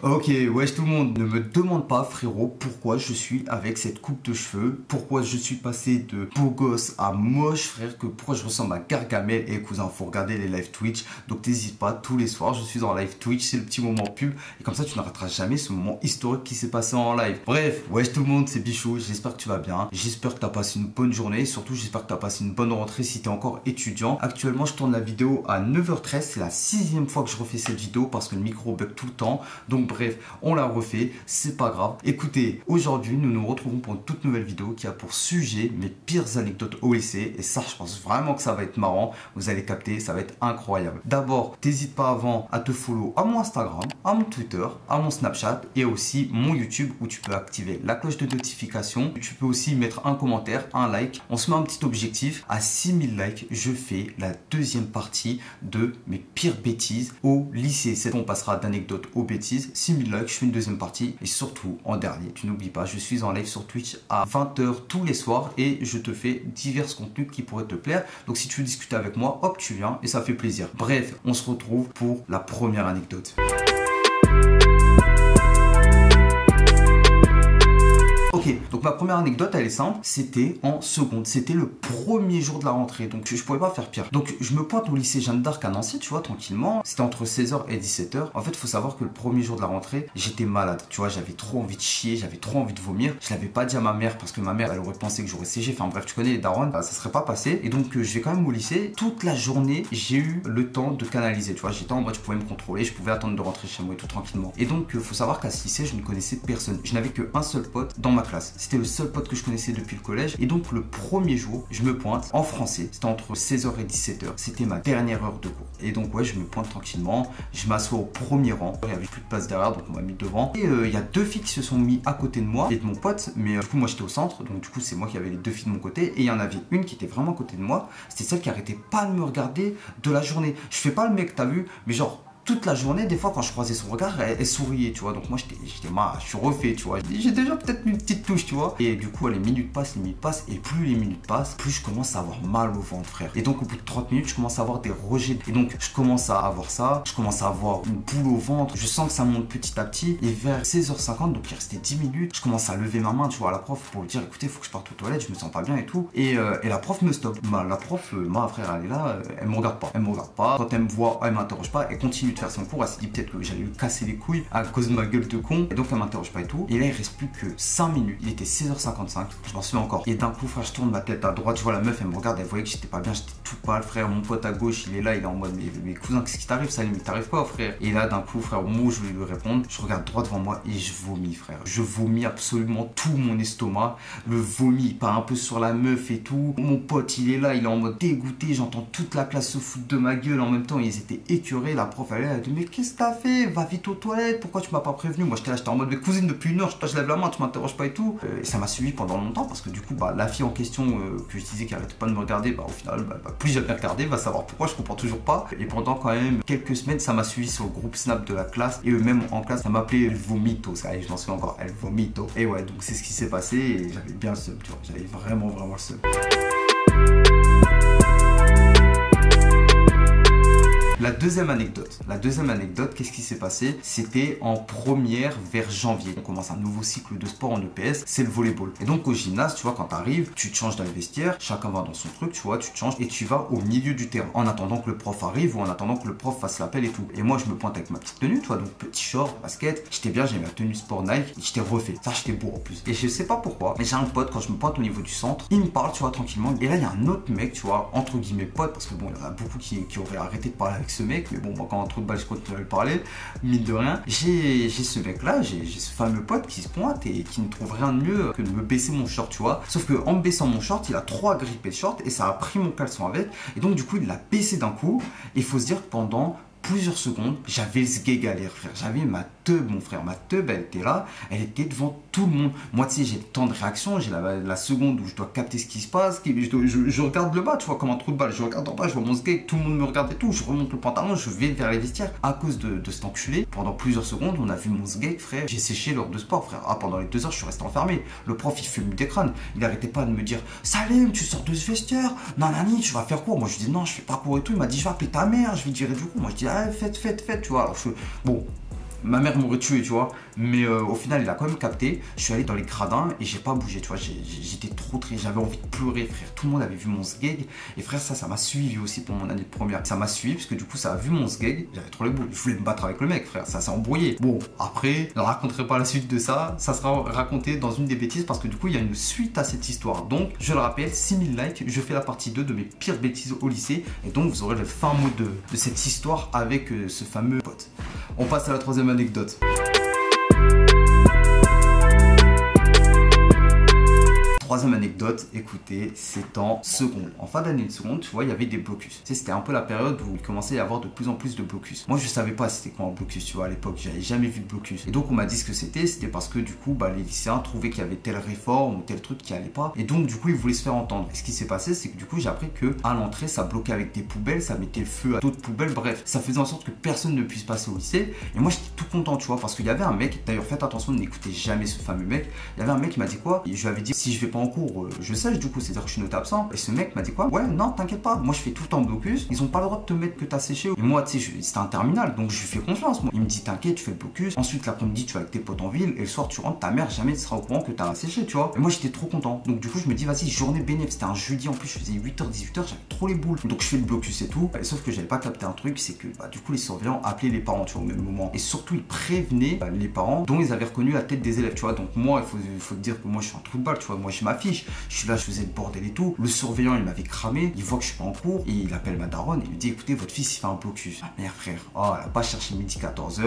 Ok, wesh tout le monde, ne me demande pas frérot pourquoi je suis avec cette coupe de cheveux, pourquoi je suis passé de beau gosse à moche frère, pourquoi je ressemble à Gargamel. Et cousin, faut regarder les live Twitch, donc n'hésite pas, tous les soirs je suis en live Twitch, c'est le petit moment pub, et comme ça tu ne rateras jamais ce moment historique qui s'est passé en live. Bref, wesh tout le monde, c'est Bichou, j'espère que tu vas bien, j'espère que tu as passé une bonne journée, surtout j'espère que tu as passé une bonne rentrée si tu es encore étudiant. Actuellement je tourne la vidéo à 9h13, c'est la 6e fois que je refais cette vidéo parce que le micro bug tout le temps, donc bref, on l'a refait, c'est pas grave. Écoutez, aujourd'hui, nous nous retrouvons pour une toute nouvelle vidéo qui a pour sujet mes pires anecdotes au lycée. Et ça, je pense vraiment que ça va être marrant. Vous allez capter, ça va être incroyable. D'abord, n'hésite pas avant à te follow à mon Instagram, à mon Twitter, à mon Snapchat et aussi mon YouTube où tu peux activer la cloche de notification. Tu peux aussi mettre un commentaire, un like. On se met un petit objectif. À 6000 likes, je fais la deuxième partie de mes pires bêtises au lycée. C'est bon, on passera d'anecdotes aux bêtises. 6000 likes, je fais une deuxième partie. Et surtout, en dernier, tu n'oublies pas, je suis en live sur Twitch à 20h tous les soirs et je te fais divers contenus qui pourraient te plaire. Donc si tu veux discuter avec moi, hop, tu viens et ça fait plaisir. Bref, on se retrouve pour la première anecdote. Ok, donc ma première anecdote elle est simple, c'était en seconde, c'était le premier jour de la rentrée, donc je pouvais pas faire pire. Donc je me pointe au lycée Jeanne d'Arc à Nancy, tu vois, tranquillement, c'était entre 16h et 17h. En fait, il faut savoir que le premier jour de la rentrée, j'étais malade, tu vois, j'avais trop envie de chier, j'avais trop envie de vomir. Je l'avais pas dit à ma mère parce que ma mère, elle aurait pensé que j'aurais séché, enfin bref, tu connais les darons, ça serait pas passé. Et donc je vais quand même au lycée, toute la journée, j'ai eu le temps de canaliser, tu vois, j'étais en mode, je pouvais me contrôler, je pouvais attendre de rentrer chez moi et tout tranquillement. Et donc, faut savoir qu'à ce lycée, je ne connaissais personne, je n'avais qu'un seul pote dans ma classe. C'était le seul pote que je connaissais depuis le collège. Et donc le premier jour, je me pointe en français. C'était entre 16h et 17h. C'était ma dernière heure de cours. Et donc ouais, je me pointe tranquillement. Je m'assois au premier rang. Il n'y avait plus de place derrière, donc on m'a mis devant. Et il y a deux filles qui se sont mis à côté de moi et de mon pote. Mais du coup, moi j'étais au centre. Donc du coup, c'est moi qui avais les deux filles de mon côté. Et il y en avait une qui était vraiment à côté de moi. C'était celle qui arrêtait pas de me regarder de la journée. Je fais pas le mec, t'as vu, mais genre toute la journée, des fois quand je croisais son regard, elle souriait, tu vois. Donc moi j'étais marre, je suis refait, tu vois. J'ai déjà peut-être une petite touche, tu vois. Et du coup, les minutes passent, et plus les minutes passent, plus je commence à avoir mal au ventre, frère. Et donc au bout de 30 minutes, je commence à avoir des rejets. Et donc je commence à avoir ça, je commence à avoir une boule au ventre, je sens que ça monte petit à petit. Et vers 16h50, donc il restait 10 minutes, je commence à lever ma main, tu vois, à la prof pour lui dire, écoutez, faut que je parte aux toilettes, je me sens pas bien et tout. Et la prof me stoppe. La prof, ma frère, elle est là, elle me regarde pas. Elle me regarde pas. Quand elle me voit, elle m'interroge pas, elle continue de faire son cours. Elle s'est dit peut-être que j'allais lui casser les couilles à cause de ma gueule de con. Et donc elle m'interroge pas et tout. Et là il reste plus que 5 minutes. Il était 16h55. Je m'en souviens encore. Et d'un coup frère, je tourne ma tête à droite. Je vois la meuf, elle me regarde. Elle voyait que j'étais pas bien. J'étais tout pâle frère. Mon pote à gauche, il est là. Il est en mode mais cousin, qu'est-ce qui t'arrive? Ça limite t'arrive quoi frère? Et là d'un coup frère, au moment où je voulais lui répondre, je regarde droit devant moi et je vomis frère. Je vomis absolument tout mon estomac. Le vomi il part un peu sur la meuf et tout. Mon pote il est là. Il est en mode dégoûté. J'entends toute la classe se foutre de ma gueule. En même temps ils étaient écœurés. La prof elle a dit mais qu'est-ce que t'as fait? Va vite aux toilettes, pourquoi tu m'as pas prévenu? Moi j'étais là, j'étais en mode mais cousine depuis une heure, je lève la main, tu m'interroges pas et tout. Et ça m'a suivi pendant longtemps parce que du coup la fille en question que je disais qui arrêtait pas de me regarder, au final plus jamais regardé, va savoir pourquoi, je comprends toujours pas. Et pendant quand même quelques semaines ça m'a suivi sur le groupe Snap de la classe et eux-mêmes en classe ça m'appelait El Vomito, ça je m'en souviens encore, El Vomito. Et ouais, donc c'est ce qui s'est passé et j'avais bien le seum, tu vois, j'avais vraiment le seum. La deuxième anecdote, qu'est-ce qui s'est passé? C'était en première vers janvier. On commence un nouveau cycle de sport en EPS, c'est le volleyball. Et donc au gymnase, tu vois, quand tu arrives, tu te changes dans le vestiaire, chacun va dans son truc, tu vois, tu te changes et tu vas au milieu du terrain en attendant que le prof arrive ou en attendant que le prof fasse l'appel et tout. Et moi, je me pointe avec ma petite tenue, tu vois, donc petit short, basket, j'étais bien, j'avais ma tenue sport Nike, et j'étais refait. Ça, j'étais beau en plus. Et je sais pas pourquoi, mais j'ai un pote, quand je me pointe au niveau du centre, il me parle, tu vois, tranquillement. Et là, il y a un autre mec, tu vois, entre guillemets pote, parce que bon, il y en a beaucoup qui auraient arrté de parler avec ce mec, mais bon, moi, quand on trouve de balle, je continue à lui parler, mine de rien. J'ai ce mec là, j'ai ce fameux pote qui se pointe et qui ne trouve rien de mieux que de me baisser mon short, tu vois. Sauf que en me baissant mon short, il a trop agrippé le short et ça a pris mon caleçon avec. Et donc, du coup, il l'a baissé d'un coup. Et il faut se dire que pendant plusieurs secondes, j'avais ce gay galère, frère. J'avais ma teub, mon frère. Ma teub, elle était là, elle était devant tout le monde. Moi, tu sais, j'ai le temps de réaction, j'ai la seconde où je dois capter ce qui se passe. Je regarde le bas, tu vois, comme un trou de balle. Je regarde en bas, je vois mon skate, tout le monde me regarde et tout. Je remonte le pantalon, je vais vers les vestiaires. À cause de cet enculé, pendant plusieurs secondes, on a vu mon skate, frère. J'ai séché l'heure de sport, frère. Ah, pendant les 2 heures, je suis resté enfermé. Le prof, il fume des crânes. Il arrêtait pas de me dire Salim, tu sors de ce vestiaire. Nanani, tu vas faire quoi? Moi, je dis non, je fais pas cours et tout. Il m'a dit, je vais appeler ta mère. Je lui dirai du coup. Moi, je dis, ah, faites, tu vois. Alors, bon. ma mère m'aurait tué, tu vois. Mais au final, il a quand même capté. Je suis allé dans les gradins et j'ai pas bougé, tu vois. J'étais trop triste, j'avais envie de pleurer, frère. Tout le monde avait vu mon sgeg. Et frère, ça m'a suivi aussi pour mon année de première. Ça m'a suivi parce que du coup, ça a vu mon sgeg. J'avais trop les boules. Je voulais me battre avec le mec, frère. Ça s'est embrouillé. Bon, après, je ne raconterai pas la suite de ça. Ça sera raconté dans une des bêtises parce que du coup, il y a une suite à cette histoire. Donc, je le rappelle, 6000 likes. Je fais la partie 2 de mes pires bêtises au lycée. Et donc, vous aurez le fin mot de cette histoire avec ce fameux pote. On passe à la troisième anecdote. Troisième anecdote, écoutez, c'est en seconde. En fin d'année de seconde, tu vois, il y avait des blocus. Tu sais, c'était un peu la période où il commençait à y avoir de plus en plus de blocus. Moi, je savais pas c'était quoi un blocus, tu vois, à l'époque. J'avais jamais vu de blocus. Et donc, on m'a dit ce que c'était parce que du coup, les lycéens trouvaient qu'il y avait telle réforme ou tel truc qui allait pas. Et donc, du coup, ils voulaient se faire entendre. Et ce qui s'est passé, c'est que du coup, j'ai appris que à l'entrée, ça bloquait avec des poubelles, ça mettait le feu à d'autres poubelles. Bref, ça faisait en sorte que personne ne puisse passer au lycée. Et moi, j'étais tout content, tu vois, parce qu'il y avait un mec, d'ailleurs, faites attention, n'écoutez jamais ce fameux mec. Il y avait un mec qui m'a dit quoi? Et je lui avais dit, si je vais pas en cours, je sèche du coup, c'est-à-dire que je suis noté absent. Et ce mec m'a dit quoi? Ouais, non, t'inquiète pas, moi je fais tout le temps blocus, ils ont pas le droit de te mettre que t'as séché. Et moi, tu sais, c'était un terminal, donc je lui fais confiance. Moi. Il me dit, t'inquiète, tu fais le blocus. Ensuite, l'après-midi, tu vas avec tes potes en ville, et le soir, tu rentres, ta mère jamais ne sera au courant que t'as séché, tu vois. Et moi, j'étais trop content. Donc, du coup, je me dis, vas-y, journée bénéfice. C'était un jeudi en plus, je faisais 8h, 18h, j'avais trop les boules. Donc, je fais le blocus et tout. Et sauf que j'avais pas capté un truc, c'est que du coup, les surveillants appelaient les parents, tu vois, au même moment. Et surtout, ils prévenaient les parents dont ils avaient reconnu la tête des élèves, tu vois. Donc, moi, il faut te dire que moi, je suis un trou de balle, tu vois. Moi, je m'affiche. Je suis là, je faisais le bordel et tout. Le surveillant, il m'avait cramé. Il voit que je suis pas en cours. Et il appelle ma daronne et il lui dit, écoutez, votre fils, il fait un blocus. Ma mère, frère. Oh, elle a pas cherché midi 14h.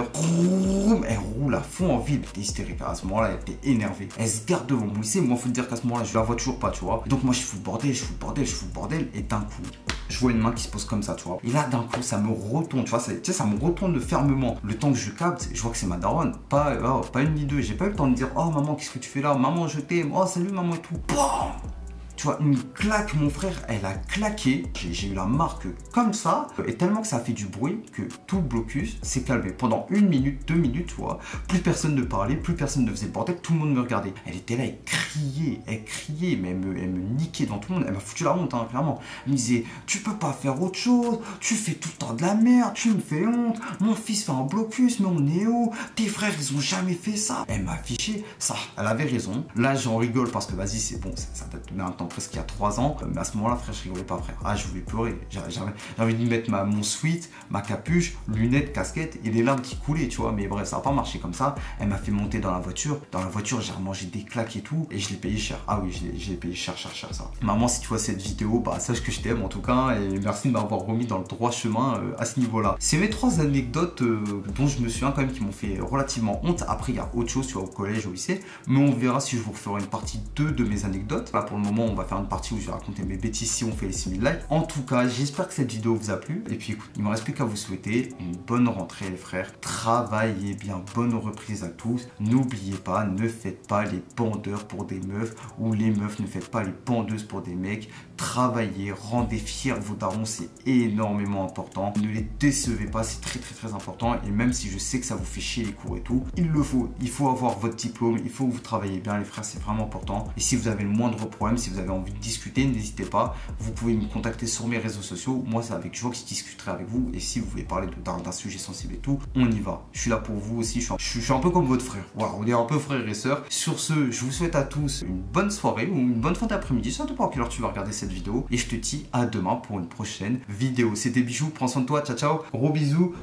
Elle roule à fond en ville. Elle était hystérique. À ce moment-là, elle était énervée. Elle se garde devant mon lycée. Moi, faut te dire qu'à ce moment-là, je la vois toujours pas, tu vois. Donc, moi, je fous le bordel, je fous le bordel, je fous le bordel. Et d'un coup, je vois une main qui se pose comme ça, tu vois. Et là, d'un coup, ça me retourne, tu vois. Ça me retourne fermement. Le temps que je capte, je vois que c'est ma daronne. Pas une ni deux. J'ai pas eu le temps de dire, oh, maman, qu'est-ce que tu fais là? Maman, je t'aime. Oh, salut, maman et tout. Bam! Tu vois, une claque, mon frère, elle a claqué. J'ai eu la marque comme ça. Et tellement que ça a fait du bruit que tout le blocus s'est calmé. Pendant 1 minute, 2 minutes, tu vois. Plus personne ne parlait, plus personne ne faisait le bordel. Tout le monde me regardait. Elle était là, elle criait, mais elle me niquait devant tout le monde. Elle m'a foutu la honte, hein, clairement. Elle me disait, tu peux pas faire autre chose. Tu fais tout le temps de la merde. Tu me fais honte. Mon fils fait un blocus, mais on est où? Tes frères, ils ont jamais fait ça. Elle m'a affiché ça. Elle avait raison. Là, j'en rigole parce que vas-y, c'est bon. Ça date de maintenant presque il y a 3 ans, mais à ce moment-là, frère, je rigolais pas, frère. Ah, je voulais pleurer. J'avais envie de mettre mon sweat, ma capuche, lunettes, casquette et des larmes qui coulaient, tu vois. Mais bref, ça n'a pas marché comme ça. Elle m'a fait monter dans la voiture. Dans la voiture, j'ai remangé des claques et tout, et je l'ai payé cher. Ah oui, je l'ai payé cher, ça. Maman, si tu vois cette vidéo, sache que je t'aime en tout cas, et merci de m'avoir remis dans le droit chemin à ce niveau-là. C'est mes 3 anecdotes dont je me souviens quand même qui m'ont fait relativement honte. Après, il y a autre chose, tu vois, au collège, au lycée, mais on verra si je vous referai une partie 2 de mes anecdotes. Là, pour le moment, on va faire une partie où je vais raconter mes bêtises si on fait les 6000 likes. En tout cas, j'espère que cette vidéo vous a plu. Et puis écoute, il ne me reste plus qu'à vous souhaiter une bonne rentrée les frères. Travaillez bien, bonne reprise à tous. N'oubliez pas, ne faites pas les bandeurs pour des meufs ou les meufs ne faites pas les bandeuses pour des mecs. Travaillez, rendez fiers vos darons, c'est énormément important. Ne les décevez pas, c'est très important. Et même si je sais que ça vous fait chier les cours et tout, il le faut. Il faut avoir votre diplôme, il faut que vous travaillez bien les frères, c'est vraiment important. Et si vous avez le moindre problème, si vous avez envie de discuter, n'hésitez pas. Vous pouvez me contacter sur mes réseaux sociaux. Moi, c'est avec joie que je discuterai avec vous. Et si vous voulez parler d'un sujet sensible et tout, on y va. Je suis là pour vous aussi. Je suis un peu comme votre frère. Voilà, on est un peu frères et sœurs. Sur ce, je vous souhaite à tous une bonne soirée ou une bonne fin d'après-midi. Ça dépend à quelle heure tu vas regarder cette vidéo. Et je te dis à demain pour une prochaine vidéo. C'était Bijou. Prends soin de toi. Ciao, ciao. Gros bisous.